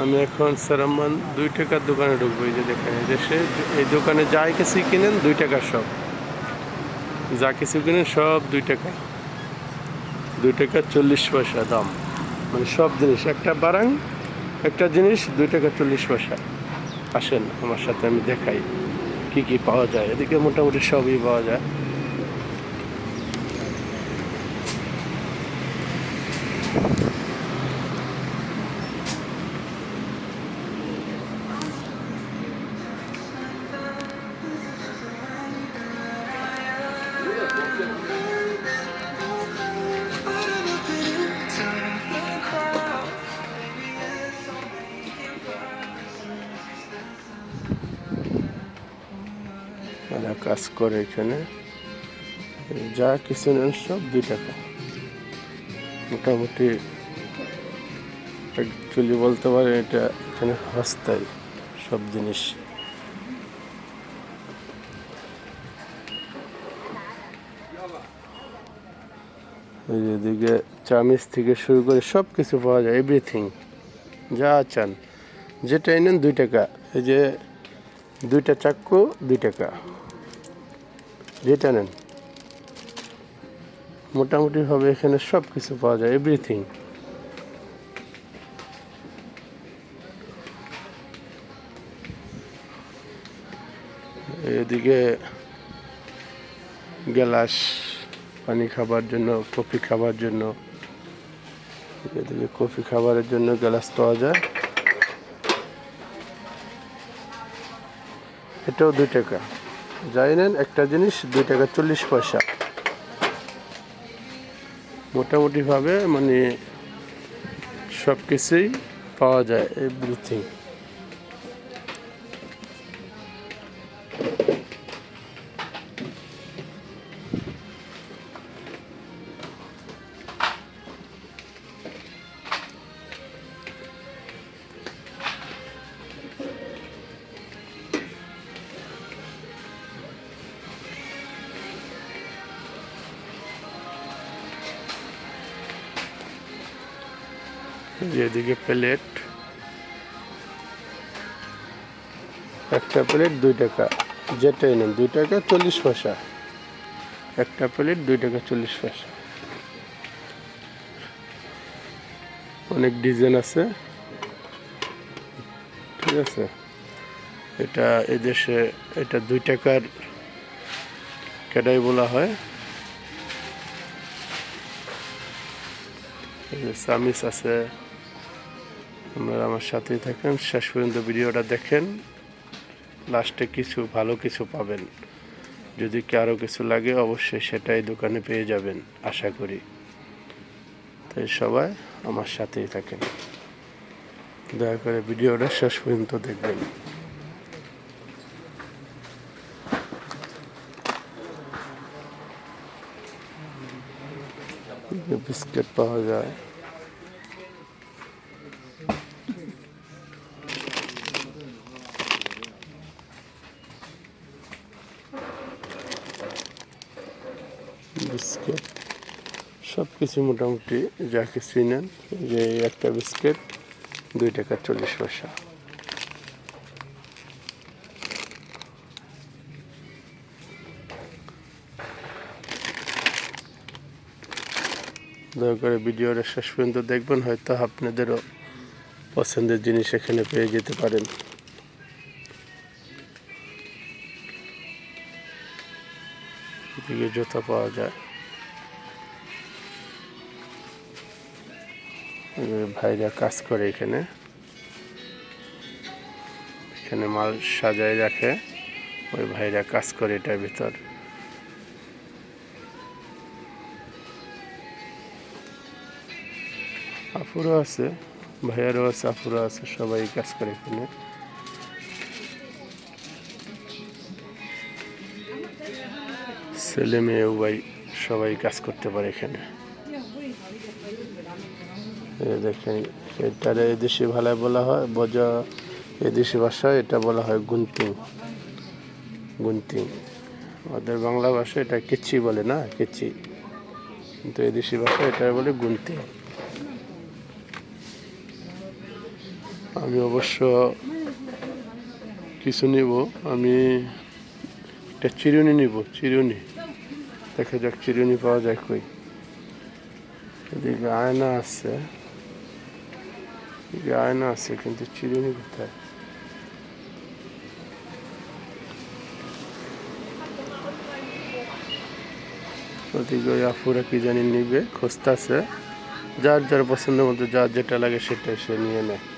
আমি এখন সারামান 2 টাকার দোকানে ঢুকবো। এই যে দেখেন, এই দেশে এই দোকানে যা কিছু কিনেন 2 টাকা সব, যা কিছু কিনেন সব 2 টাকা, 2 টাকা 40 পয়সা দাম। মানে সব জিনিস, একটা বারাং একটা জিনিস 2 টাকা 40 পয়সা। আসেন আমার সাথে, আমি দেখাই কি কি পাওয়া যায়। এদিকে মোটামুটি সবই পাওয়া যায়। এরা কাজ করে এখানে, যা কিছু নেন সব 2 টাকা। মোটামুটি অ্যাকচুয়ালি বলতে পারেন এটা এখানে সস্তায় সব জিনিস। এদিকে চামিচ থেকে শুরু করে সব কিছু পাওয়া যায়, এভরিথিং যা চান যেটাই নেন 2 টাকা। এই যে 2টা চাক্কু 2 টাকা, যেটা নেন মোটামুটিভাবে এখানে সব কিছু পাওয়া যায়, এভরিথিং। এদিকে গ্লাস পানি খাবার জন্য, কফি খাবার জন্য, এদিকে কফি খাবারের জন্য গ্লাস পাওয়া যায়, এটাও 2 টাকা। যাই নেন একটা জিনিস 2 টাকা 40 পয়সা। মোটামুটিভাবে মানে সব কিছুই পাওয়া যায়, এভরিথিং। এদিকে প্লেট, একটা প্লেট 2 টাকা, যেটাই নেন 2 টাকা 40 পয়সা। একটা প্লেট 2 টাকা 40 পয়সা। অনেক ডিজাইন আছে, ঠিক আছে। এটা এদেশে এটা 2 টাকার কড়াই বলা হয়। চামিচ আছে। আপনারা আমার সাথেই থাকেন, শেষ পর্যন্ত ভিডিওটা দেখেন, লাস্টে কিছু ভালো কিছু পাবেন। যদি কারো কিছু লাগে অবশ্যই সেটাই দোকানে পেয়ে যাবেন আশা করি। তাই সবাই আমার সাথেই থাকেন, দয়া করে ভিডিওটা শেষ পর্যন্ত দেখবেন। বিস্কিট পাওয়া যায়, বিস্কিট সব কিছু মোটামুটি যা কিছুই নেন। যে একটা বিস্কিট 2 টাকা 40 পয়সা। দয়া করে ভিডিওটা শেষ পর্যন্ত দেখবেন, হয়তো আপনাদেরও পছন্দের জিনিস এখানে পেয়ে যেতে পারেন। এদিকে জুতা পাওয়া যায়, ভাইরা কাজ করে এখানে, এখানে মাল সাজায় রাখে, ওই ভাইরা কাজ করে এটার ভিতর। আপুরও আছে, ভাইয়ারও আছে, আপুরও আছে, সবাই কাজ করে এখানে। ছেলে মেয়ে উভয় সবাই কাজ করতে পারে এখানে। দেখেন, এটার এদেশি ভাষায় বলা হয় বজা, এদেশি ভাষায় এটা বলা হয় গুন্তিং। গুন্তিং ওদের বাংলা ভাষায় এটা কেচি বলে না, কেচি, কিন্তু এদেশি ভাষায় এটা বলে গুন্তিং। আমি অবশ্য কিছু নিব, আমি একটা চিরুনি নিব, চিরুনি। দেখা যাক চিরুনি পাওয়া যায় কই। এদিকে আয়না আছে, এদিকে আয়না আছে, কিন্তু চিরুনি কোথায়? ওদিকে ওই আপুরা কি জানি নিবে, খুঁজতেছে। যার যার পছন্দের মতো যার যেটা লাগে সেটা সে নিয়ে নেয়।